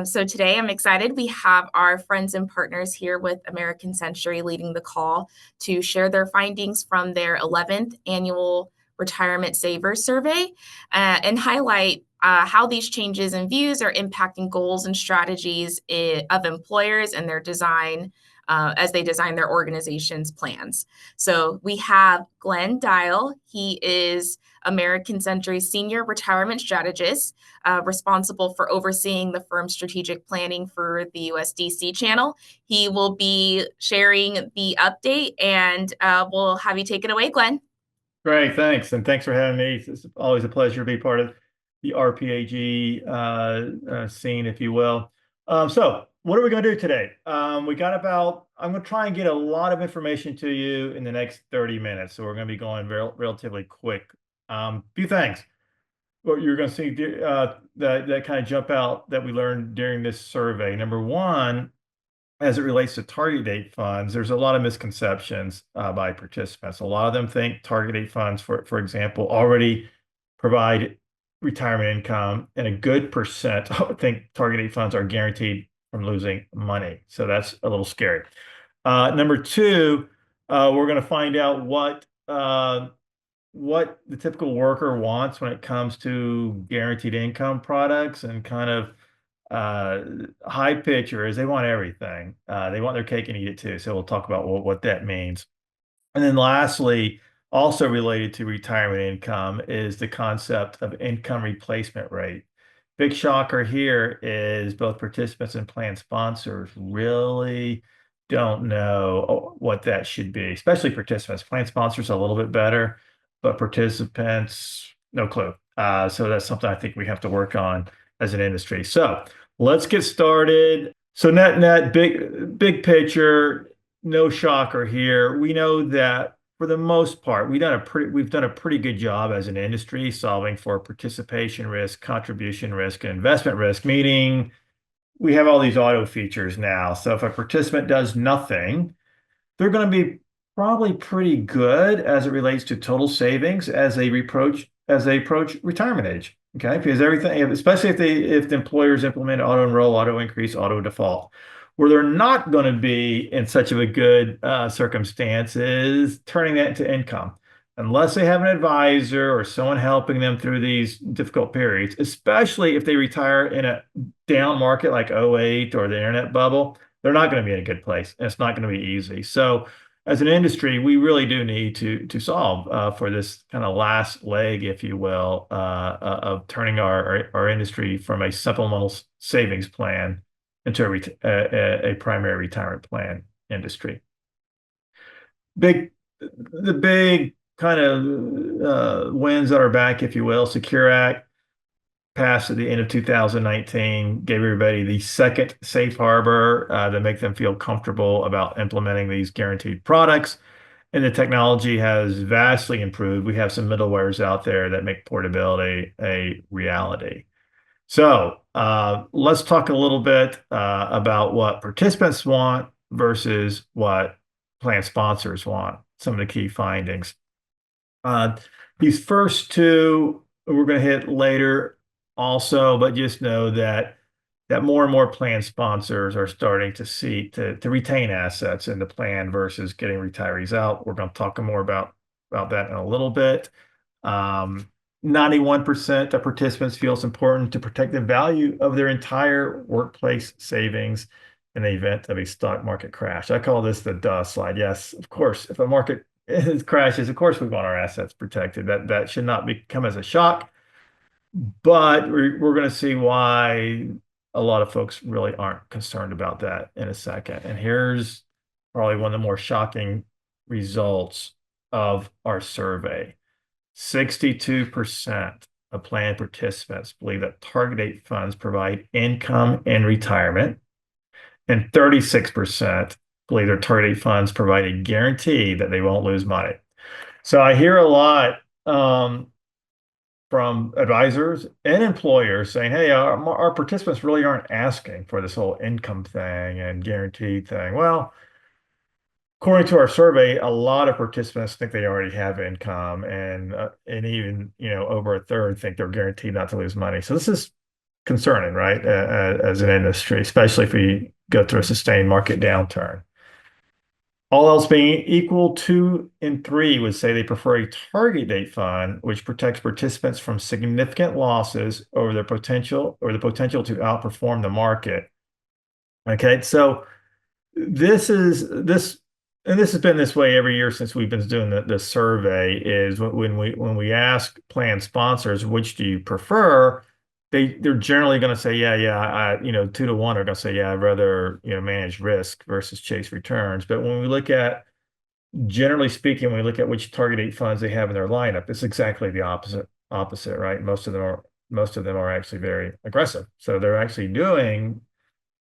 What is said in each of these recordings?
So today I'm excited. We have our friends and partners here with American Century leading the call to share their findings from their 11th annual Retirement Savers Survey and highlight how these changes and views are impacting goals and strategies of employers and their design as they design their organization's plans. So we have Glenn Dial. He is American Century's senior retirement strategist, responsible for overseeing the firm's strategic planning for the USDC channel. He will be sharing the update, and we'll have you take it away, Glenn. Great, thanks. And thanks for having me. It's always a pleasure to be part of the RPAG scene, if you will. So what are we going to do today? I'm going to try and get a lot of information to you in the next 30 minutes. So we're going to be going relatively quick. Few things. What you're going to see that kind of jump out that we learned during this survey. Number one, as it relates to target date funds, there's a lot of misconceptions by participants. A lot of them think target date funds, for example, already provide retirement income, and a good percent think target date funds are guaranteed from losing money. So that's a little scary. Number two, we're going to find out what the typical worker wants when it comes to guaranteed income products, and kind of high picture is they want everything. They want their cake and eat it too. So we'll talk about what that means. And then lastly, also related to retirement income is the concept of income replacement rate. Big shocker here is both participants and plan sponsors really don't know what that should be, especially participants. Plan sponsors a little bit better, but participants, no clue. So that's something I think we have to work on as an industry. So let's get started. So net, big picture, no shocker here. We know that for the most part, we've done a pretty good job as an industry solving for participation risk, contribution risk, and investment risk, meaning we have all these auto features now. So if a participant does nothing, they're going to be probably pretty good as it relates to total savings as they approach retirement age. Okay, because everything, especially if the employers implement auto enroll, auto increase, auto default, where they're not going to be in such of a good circumstance is turning that into income, unless they have an advisor or someone helping them through these difficult periods, especially if they retire in a down market like '08 or the internet bubble. They're not going to be in a good place, and it's not going to be easy. So as an industry, we really do need to solve for this kind of last leg, if you will, of turning our industry from a supplemental savings plan into a primary retirement plan industry. The big kind of winds at our back, if you will, Secure Act passed at the end of 2019, gave everybody the second safe harbor to make them feel comfortable about implementing these guaranteed products. And the technology has vastly improved. We have some middlewares out there that make portability a reality. So let's talk a little bit about what participants want versus what plan sponsors want, some of the key findings. These first two we're going to hit later also, but just know that more and more plan sponsors are starting to seek to retain assets in the plan versus getting retirees out. We're going to talk more about that in a little bit. 91% of participants feel it's important to protect the value of their entire workplace savings in the event of a stock market crash. I call this the duh slide. Yes, of course, if a market crashes, of course we want our assets protected. That should not come as a shock. But we're going to see why a lot of folks really aren't concerned about that in a second. And here's probably one of the more shocking results of our survey. 62% of plan participants believe that target date funds provide income in retirement, and 36% believe their target date funds provide a guarantee that they won't lose money. So I hear a lot from advisors and employers saying, hey, our participants really aren't asking for this whole income thing and guaranteed thing. Well, according to our survey, a lot of participants think they already have income, and even over a third think they're guaranteed not to lose money. So this is concerning, right? As an industry, especially if we go through a sustained market downturn. All else being equal, 2 and 3 would say they prefer a target date fund, which protects participants from significant losses over their potential or the potential to outperform the market. Okay, so this has been this way every year since we've been doing the survey. Is when we ask plan sponsors which do you prefer, they're generally going to say yeah, 2 to 1 are going to say yeah, I'd rather manage risk versus chase returns. But when we look at generally speaking, when we look at which target date funds they have in their lineup, it's exactly the opposite, right? Most of them are actually very aggressive, so they're actually doing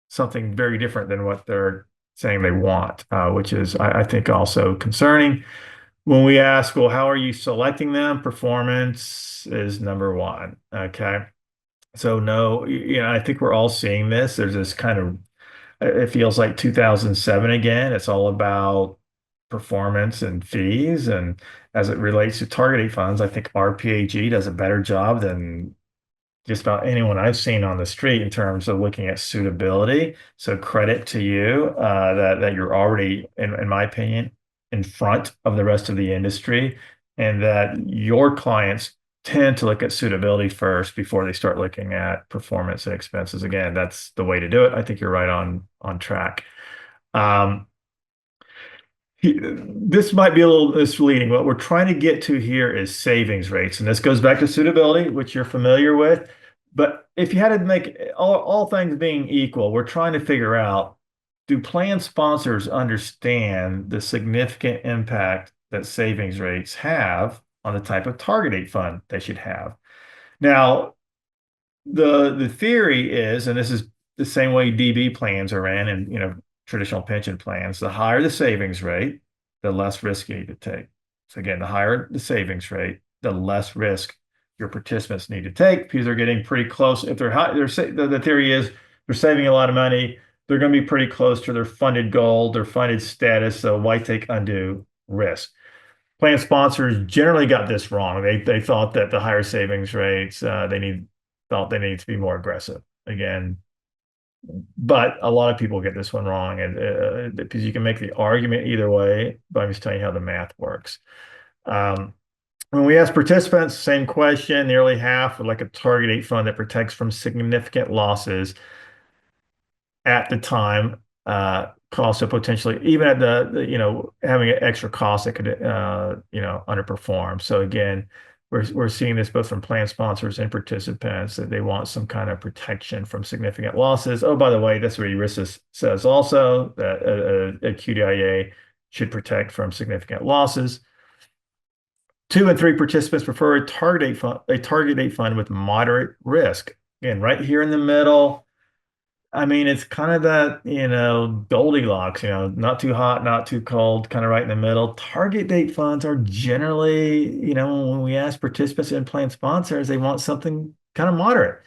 something very different than what they're saying they want, which is, I think, also concerning. When we ask, well, how are you selecting them? Performance is number one. Okay. So no, I think we're all seeing this. There's this kind of, it feels like 2007 again. It's all about performance and fees. And as it relates to targeting funds, I think RPAG does a better job than just about anyone I've seen on the street in terms of looking at suitability. So credit to you that you're already, in my opinion, in front of the rest of the industry, and that your clients tend to look at suitability first before they start looking at performance and expenses. Again, that's the way to do it. I think you're right on track. Um, this might be a little misleading. What we're trying to get to here is savings rates, and this goes back to suitability, which you're familiar with. But if you had to make all things being equal, we're trying to figure out, do plan sponsors understand the significant impact that savings rates have on the type of target date fund they should have? Now, the theory is, and this is the same way DB plans are ran and traditional pension plans, the higher the savings rate, the less risk you need to take. So again, the higher the savings rate, the less risk your participants need to take because they're getting pretty close. If they're high, the theory is they're saving a lot of money, they're going to be pretty close to their funded goal, their funded status. So why take undue risk? Plan sponsors generally got this wrong. They thought that the higher savings rates, thought they need to be more aggressive. Again, but a lot of people get this one wrong, and because you can make the argument either way, but I'm just telling you how the math works. When we ask participants, same question, nearly half would like a target date fund that protects from significant losses at the time, cost of potentially even at having an extra cost that could underperform. So again, we're seeing this both from plan sponsors and participants that they want some kind of protection from significant losses. Oh, by the way, that's what ERISA says also, that a QDIA should protect from significant losses. 2 and 3 participants prefer a target date fund with moderate risk. Again, right here in the middle. I mean, it's kind of that, Goldilocks, not too hot, not too cold, kind of right in the middle. Target date funds are generally, when we ask participants and plan sponsors, they want something kind of moderate.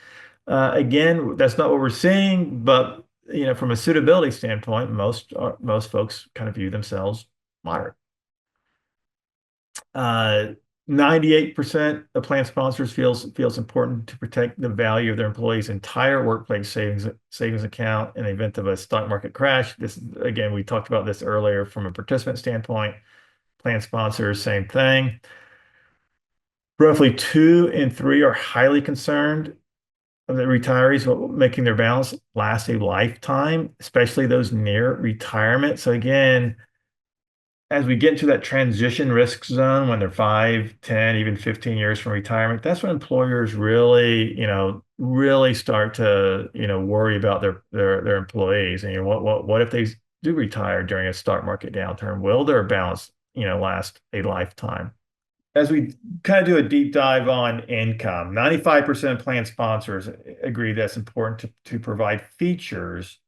Again, that's not what we're seeing, but from a suitability standpoint, most folks kind of view themselves moderate. 98% of plan sponsors feels important to protect the value of their employees' entire workplace savings account in the event of a stock market crash. This, again, we talked about this earlier from a participant standpoint. Plan sponsors, same thing. Roughly 2 and 3 are highly concerned of the retirees making their balance last a lifetime, especially those near retirement. So again, as we get into that transition risk zone when they're 5, 10, even 15 years from retirement, that's when employers really start to, worry about their employees. And what if they do retire during a stock market downturn? Will their balance, last a lifetime? As we kind of do a deep dive on income, 95% of plan sponsors agree that's important to provide features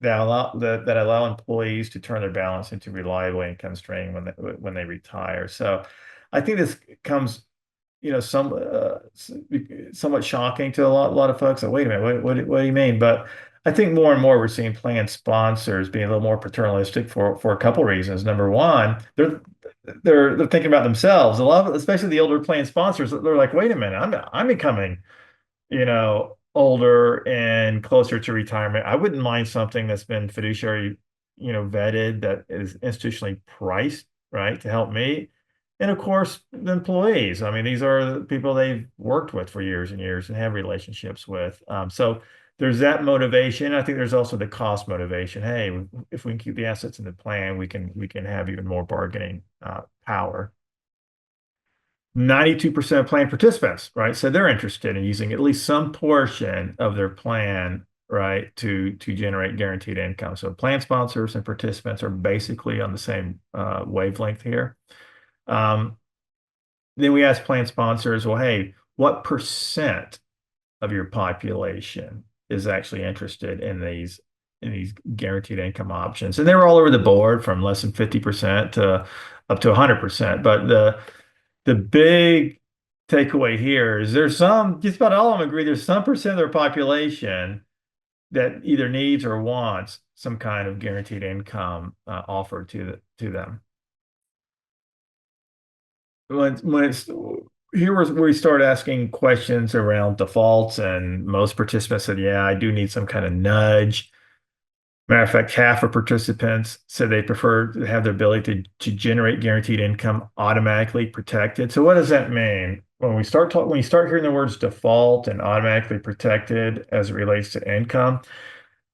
that allow employees to turn their balance into reliable income stream when they retire. So I think this comes, somewhat shocking to a lot of folks. Like, wait a minute, what do you mean? But I think more and more we're seeing plan sponsors being a little more paternalistic for a couple reasons. Number one, they're thinking about themselves. A lot of, especially the older plan sponsors, they're like, wait a minute, I'm becoming, older and closer to retirement, I wouldn't mind something that's been fiduciary, vetted, that is institutionally priced, right, to help me. And of course, the employees. I mean, these are the people they've worked with for years and years and have relationships with. So there's that motivation. I think there's also the cost motivation. Hey, if we can keep the assets in the plan, we can have even more bargaining power. 92% plan participants, right? So they're interested in using at least some portion of their plan, right, to generate guaranteed income. So plan sponsors and participants are basically on the same wavelength here. Um, then we ask plan sponsors, well, hey, what percent of your population is actually interested in these guaranteed income options? And they were all over the board from less than 50% to up to 100%. But the big takeaway here is just about all of them agree there's some percent of their population that either needs or wants some kind of guaranteed income offered to them. When it's here was where we start asking questions around defaults, and most participants said, "Yeah, I do need some kind of nudge." Matter of fact, half of participants said they prefer to have the ability to generate guaranteed income automatically protected. So what does that mean? When you start hearing the words default and automatically protected as it relates to income,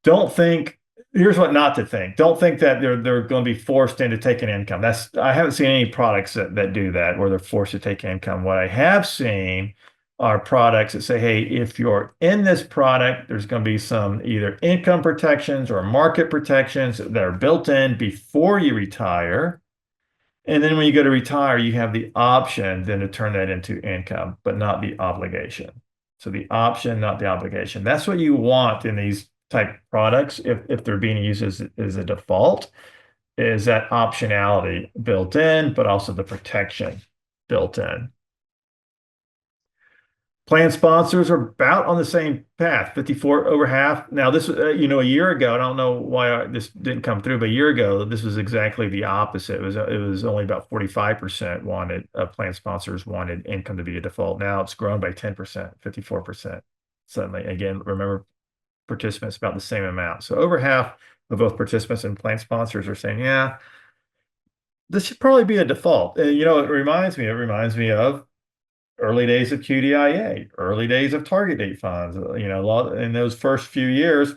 don't think, here's what not to think. Don't think that they're going to be forced into taking income. I haven't seen any products that do that where they're forced to take income. What I have seen are products that say, hey, if you're in this product, there's going to be some either income protections or market protections that are built in before you retire. And then when you go to retire, you have the option then to turn that into income, but not the obligation. So the option, not the obligation. That's what you want in these type products if they're being used as a default, is that optionality built in, but also the protection built in. Plan sponsors are about on the same path, 54 over half. Now, this was, a year ago, I don't know why this didn't come through, but a year ago, this was exactly the opposite. It was only about 45% plan sponsors wanted income to be a default. Now it's grown by 10%, 54% suddenly. Again, remember, participants about the same amount. So over half of both participants and plan sponsors are saying, yeah, this should probably be a default. And, it reminds me of early days of QDIA, early days of target date funds. A lot in those first few years,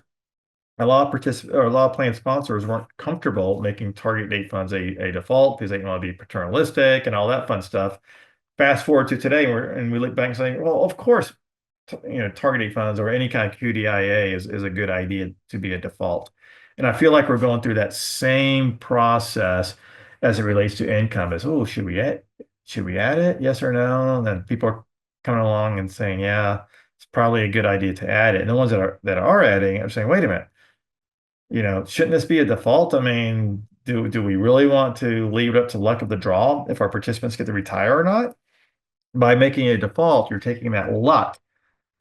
a lot of plan sponsors weren't comfortable making target date funds a default because they didn't want to be paternalistic and all that fun stuff. Fast forward to today, and we look back and say, well, of course, target date funds or any kind of QDIA is a good idea to be a default. And I feel like we're going through that same process as it relates to income. Oh, should we add it? Yes or no? And then people are coming along and saying, yeah, it's probably a good idea to add it. And the ones that are adding are saying, wait a minute, shouldn't this be a default? I mean, do we really want to leave it up to luck of the draw if our participants get to retire or not? By making it a default, you're taking that luck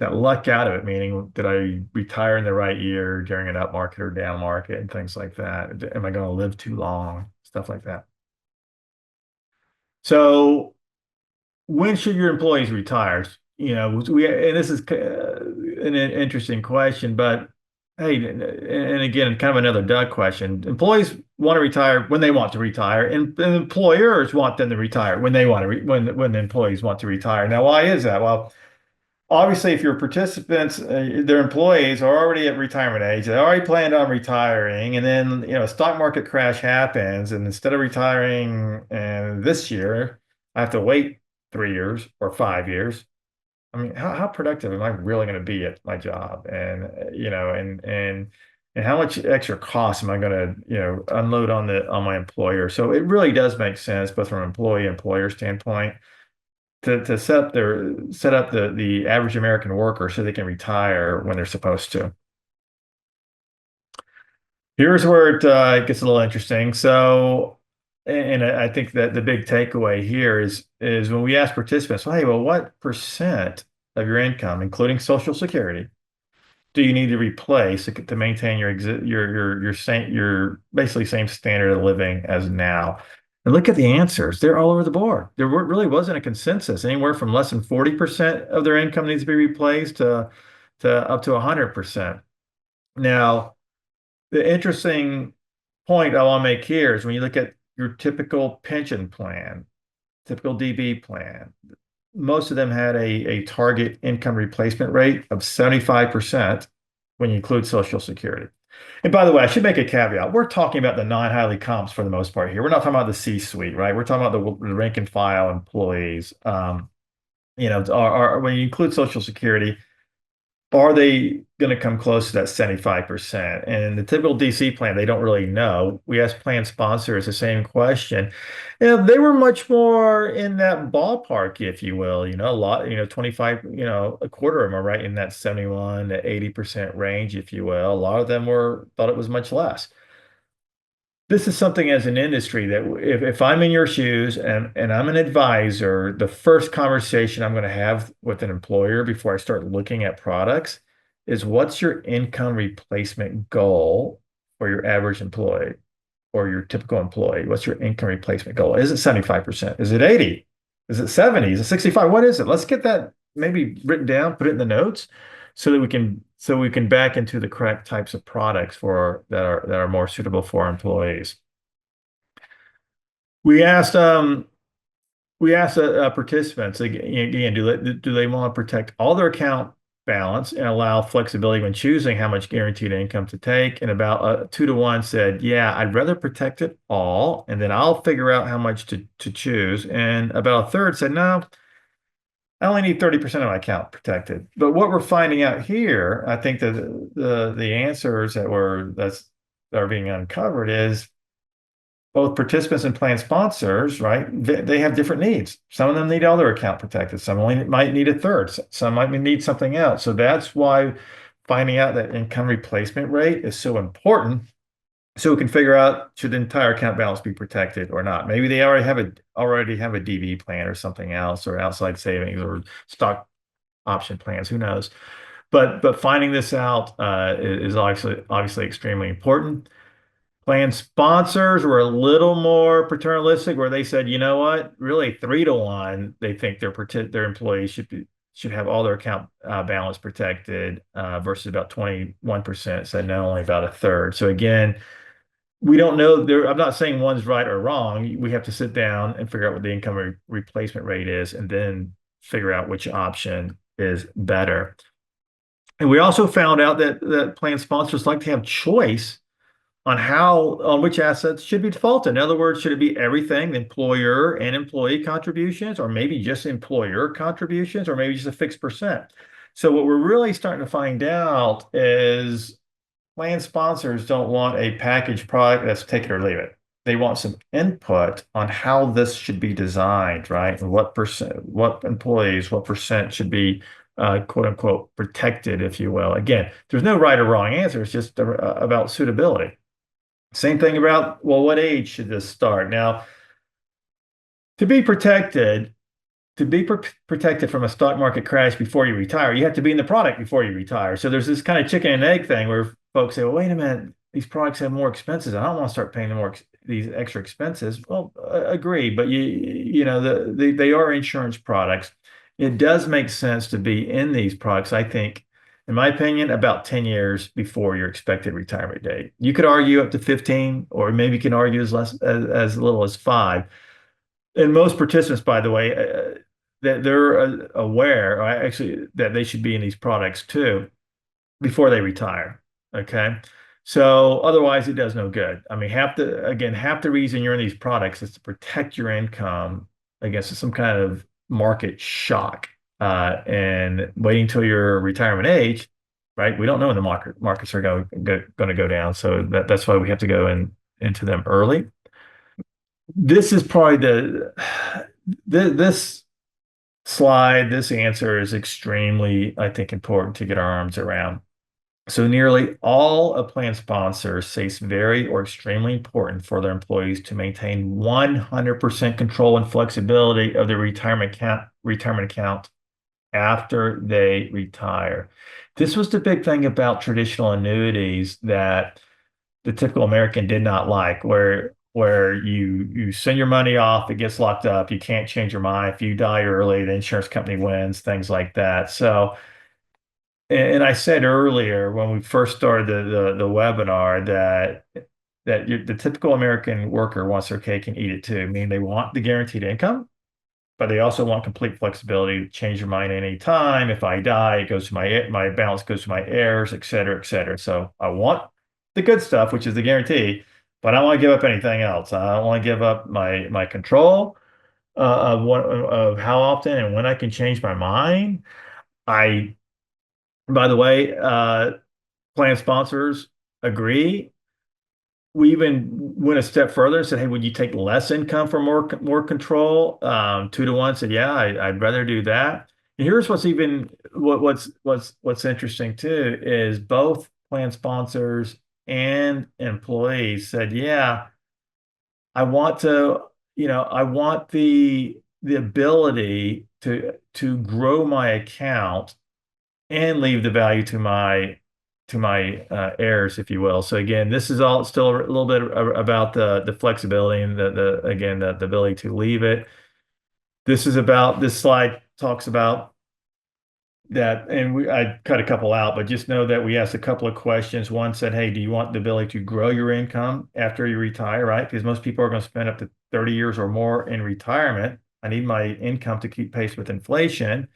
out of it, meaning did I retire in the right year during an up market or down market and things like that? Am I going to live too long? Stuff like that. So when should your employees retire? And this is an interesting question, but hey, and again, kind of another Doug question. Employees want to retire when they want to retire, and employers want them to retire when they want to when the employees want to retire. Now, why is that? Well, obviously, if your participants, their employees are already at retirement age, they already planned on retiring, and then a stock market crash happens, and instead of retiring this year, I have to wait 3 years or 5 years. I mean, how productive am I really going to be at my job? And and how much extra cost am I going to unload on my employer? So it really does make sense, both from an employer standpoint to set up the average American worker so they can retire when they're supposed to. Here's where it gets a little interesting. So, and I think that the big takeaway here is when we ask participants, well, hey, well, what percent of your income, including Social Security, do you need to replace to maintain your basically same standard of living as now? And look at the answers. They're all over the board. Really wasn't a consensus. Anywhere from less than 40% of their income needs to be replaced to up to 100%. Now, the interesting point I want to make here is when you look at your typical pension plan, typical DB plan, most of them had a target income replacement rate of 75% when you include Social Security. And by the way, I should make a caveat. We're talking about the non-highly comps for the most part here. We're not talking about the C-suite, right? We're talking about the rank and file employees. When you include Social Security, are they going to come close to that 75%? And in the typical DC plan, they don't really know. We asked plan sponsors the same question. They were much more in that ballpark, if you will, a lot, 25, a quarter of them are right in that 71 to 80% range, if you will. A lot of them thought it was much less. This is something as an industry that if I'm in your shoes and I'm an advisor, the first conversation I'm going to have with an employer before I start looking at products is what's your income replacement goal for your average employee or your typical employee? What's your income replacement goal? Is it 75%? Is it 80? Is it 70? Is it 65? What is it? Let's get that maybe written down, put it in the notes so that we can back into the correct types of products that are more suitable for our employees. We asked participants again, do they want to protect all their account balance and allow flexibility when choosing how much guaranteed income to take? And about 2 to 1 said, yeah, I'd rather protect it all, and then I'll figure out how much to choose. And about a third said, no, I only need 30% of my account protected. But what we're finding out here, I think that the answers that are being uncovered is both participants and plan sponsors, right? They have different needs. Some of them need all their account protected. Some only might need a third. Some might need something else. So that's why finding out that income replacement rate is so important. So we can figure out should the entire account balance be protected or not. Maybe they already have a DB plan or something else, or outside savings or stock option plans. Who knows? But finding this out is obviously extremely important. Plan sponsors were a little more paternalistic, where they said, you know what, really 3 to 1, they think their employees should have all their account balance protected, versus about 21% said no, only about a third. So again, we don't know there. I'm not saying one's right or wrong. We have to sit down and figure out what the income replacement rate is, and then figure out which option is better. And we also found out that plan sponsors like to have choice on which assets should be defaulted. In other words, should it be everything, employer and employee contributions, or maybe just employer contributions, or maybe just a fixed percent? So what we're really starting to find out is plan sponsors don't want a packaged product that's take it or leave it. They want some input on how this should be designed, right? And what employees, what percent should be quote unquote protected, if you will. Again, there's no right or wrong answer. It's just about suitability. Same thing about, well, what age should this start? Now, to be protected, from a stock market crash before you retire, you have to be in the product before you retire. So there's this kind of chicken and egg thing where folks say, well, wait a minute, these products have more expenses. I don't want to start paying these extra expenses. Well, agree, but they are insurance products. It does make sense to be in these products, I think, in my opinion, about 10 years before your expected retirement date. You could argue up to 15, or maybe you can argue as little as 5. And most participants, by the way, that they're aware, or actually, that they should be in these products too before they retire. Okay. So otherwise it does no good. I mean, half the reason you're in these products is to protect your income against some kind of market shock. And waiting till your retirement age, right? We don't know when the markets are going to go down. So that's why we have to go into them early. This is probably this slide, this answer is extremely, I think, important to get our arms around. So nearly all of plan sponsors say it's very or extremely important for their employees to maintain 100% control and flexibility of their retirement account after they retire. This was the big thing about traditional annuities that the typical American did not like, where you send your money off, it gets locked up, you can't change your mind. If you die early, the insurance company wins, things like that. So and I said earlier when we first started the webinar that the typical American worker wants their cake and eat it too. I mean, they want the guaranteed income, but they also want complete flexibility to change their mind any time. If I die, it goes to my balance goes to my heirs, et cetera, et cetera. So I want the good stuff, which is the guarantee, but I don't want to give up anything else. I don't want to give up my control of how often and when I can change my mind. I, by the way, plan sponsors agree. We even went a step further and said, "Hey, would you take less income for more control?" 2 to 1 said, "Yeah, I'd rather do that." And here's what's interesting too is both plan sponsors and employees said, "Yeah, I want to, I want the ability to grow my account and leave the value to my heirs, if you will." So again, this is all still a little bit about the flexibility and the again the ability to leave it. This slide talks about that, and I cut a couple out, but just know that we asked a couple of questions. One said, "Hey, do you want the ability to grow your income after you retire?" Right? Because most people are going to spend up to 30 years or more in retirement. I need my income to keep pace with inflation.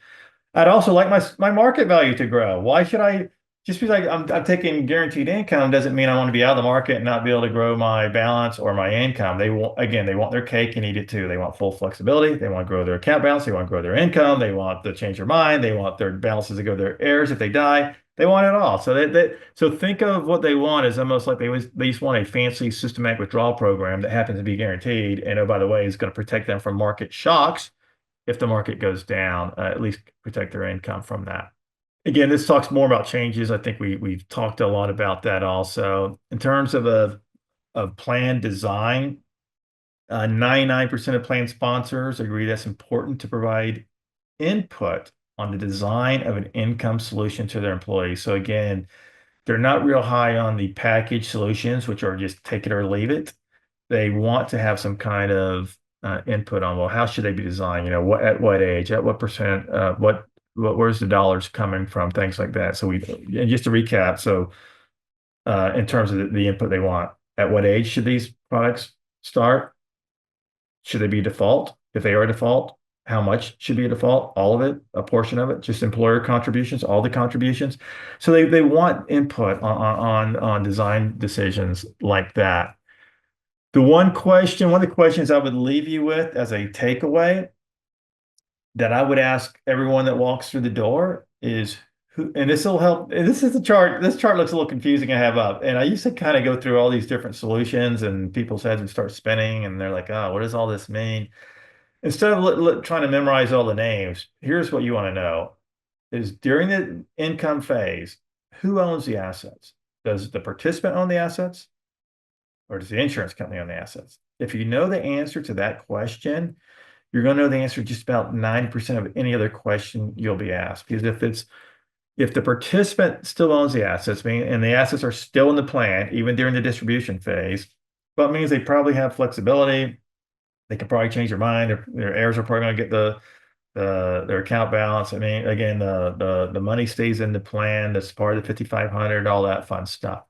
I'd also like my market value to grow. Why should I just because I'm taking guaranteed income doesn't mean I want to be out of the market and not be able to grow my balance or my income. They want their cake and eat it too. They want full flexibility. They want to grow their account balance. They want to grow their income. They want to change their mind. They want their balances to go to their heirs if they die. They want it all. So think of what they want as almost like they just want a fancy systematic withdrawal program that happens to be guaranteed. And oh, by the way, is going to protect them from market shocks if the market goes down, at least protect their income from that. Again, this talks more about changes. I think we've talked a lot about that also. In terms of plan design, 99% of plan sponsors agree that's important to provide input on the design of an income solution to their employees. So again, they're not real high on the package solutions, which are just take it or leave it. They want to have some kind of input on, well, how should they be designed? At what age, at what percent, where's the dollars coming from, things like that. And just to recap, so in terms of the input they want, at what age should these products start? Should they be default? If they are default, how much should be a default? All of it, a portion of it, just employer contributions, all the contributions. So they want input on design decisions like that. One of the questions I would leave you with as a takeaway that I would ask everyone that walks through the door is who, and this will help. And this is the chart. This chart looks a little confusing to have up. And I used to kind of go through all these different solutions and people's heads would start spinning and they're like, oh, what does all this mean? Instead of trying to memorize all the names, here's what you want to know is during the income phase, who owns the assets? Does the participant own the assets? Or does the insurance company own the assets? If you know the answer to that question, you're going to know the answer to just about 90% of any other question you'll be asked. Because if the participant still owns the assets, and the assets are still in the plan, even during the distribution phase, well, it means they probably have flexibility. They can probably change their mind. Their heirs are probably going to get their account balance. I mean, again, the money stays in the plan. That's part of the 5,500, all that fun stuff.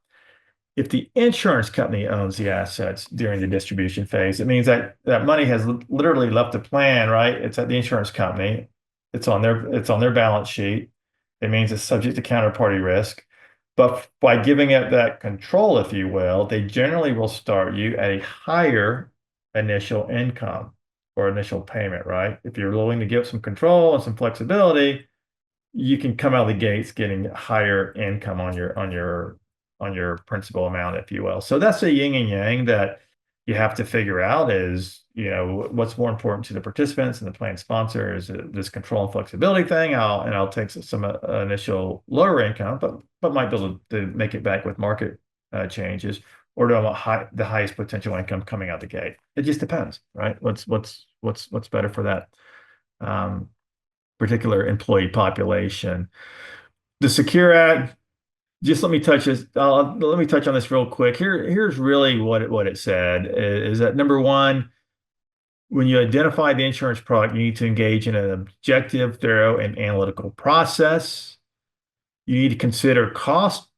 If the insurance company owns the assets during the distribution phase, it means that that money has literally left the plan, right? It's at the insurance company. It's on their balance sheet. It means it's subject to counterparty risk. But by giving it that control, if you will, they generally will start you at a higher initial income or initial payment, right? If you're willing to give some control and some flexibility, you can come out of the gates getting higher income on your principal amount, if you will. So that's a yin and yang that you have to figure out is, what's more important to the participants and the plan sponsor is this control and flexibility thing. I'll take some initial lower income, but might be able to make it back with market changes, or do I want the highest potential income coming out the gate? It just depends, right? What's better for that particular employee population? The Secure Act, just let me touch this. Let me touch on this real quick. Here's really what it said is that number one, when you identify the insurance product, you need to engage in an objective, thorough, and analytical process. you need to consider cost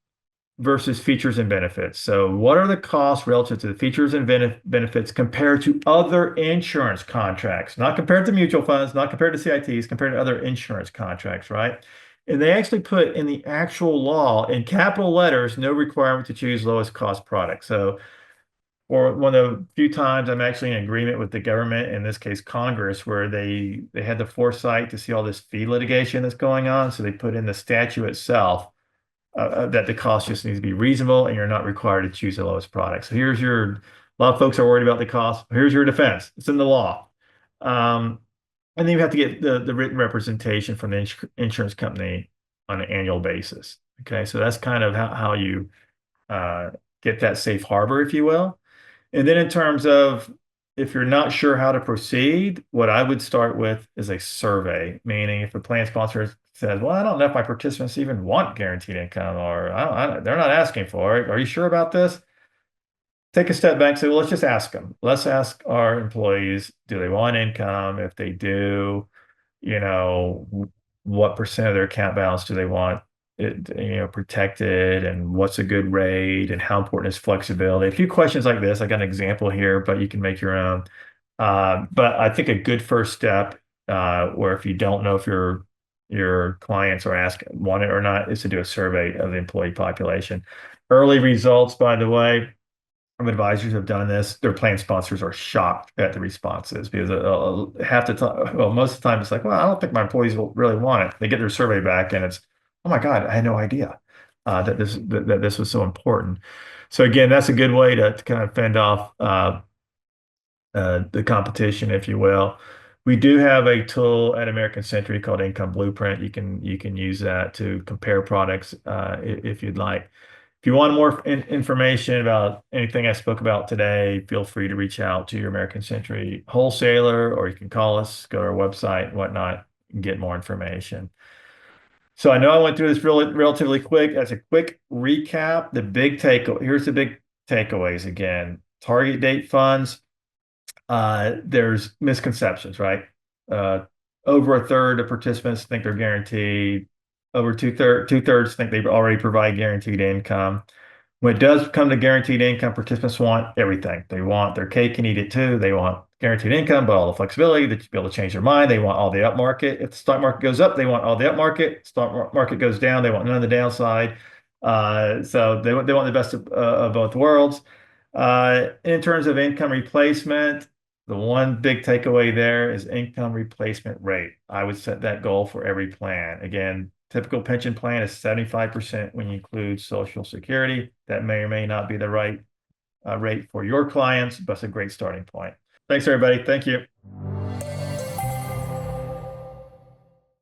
versus features and benefits. So what are the costs relative to the features and benefits compared to other insurance contracts? Not compared to mutual funds, not compared to CITs, compared to other insurance contracts, right? And they actually put in the actual law in capital letters, no requirement to choose lowest cost product. So for one of the few times I'm actually in agreement with the government, in this case Congress, where they had the foresight to see all this fee litigation that's going on. So they put in the statute itself that the cost just needs to be reasonable and you're not required to choose the lowest product. So a lot of folks are worried about the cost. Here's your defense. It's in the law. Um, and then you have to get the written representation from the insurance company on an annual basis. Okay, so that's kind of how you uh, get that safe harbor, if you will. And then in terms of if you're not sure how to proceed, what I would start with is a survey, meaning if a plan sponsor says, well, I don't know if my participants even want guaranteed income or they're not asking for it. Are you sure about this? Take a step back and say, well, let's just ask them. Let's ask our employees, do they want income? If they do, you know, what percent of their account balance do they want it, protected, and what's a good rate, and how important is flexibility? A few questions like this. I got an example here, but you can make your own. But I think a good first step, where if you don't know if your clients are asking want it or not, is to do a survey of the employee population. Early results, by the way, some advisors have done this. Their plan sponsors are shocked at the responses because half the time, well, most of the time, it's like, well, I don't think my employees will really want it. They get their survey back, and it's, oh my God, I had no idea that this was so important. So again, that's a good way to kind of fend off the competition, if you will. We do have a tool at American Century called Income Blueprint. You can use that to compare products if you'd like. If you want more information about anything I spoke about today, feel free to reach out to your American Century wholesaler, or you can call us, go to our website, and whatnot, and get more information. So I know I went through this relatively quick. As a quick recap, here's the big takeaways again. Target date funds, there's misconceptions, right? Uh, Over a third of participants think they're guaranteed. Over two-thirds think they already provide guaranteed income. When it does come to guaranteed income, participants want everything. They want their cake and eat it too. They want guaranteed income, but all the flexibility to be able to change their mind. They want all the up market. If the stock market goes up, they want all the up market. Stock market goes down, they want none of the downside. So they want the best of both worlds. In terms of income replacement, the one big takeaway there is income replacement rate. I would set that goal for every plan. Again, typical pension plan is 75% when you include Social Security. That may or may not be the right rate for your clients, but it's a great starting point. Thanks, everybody. Thank you.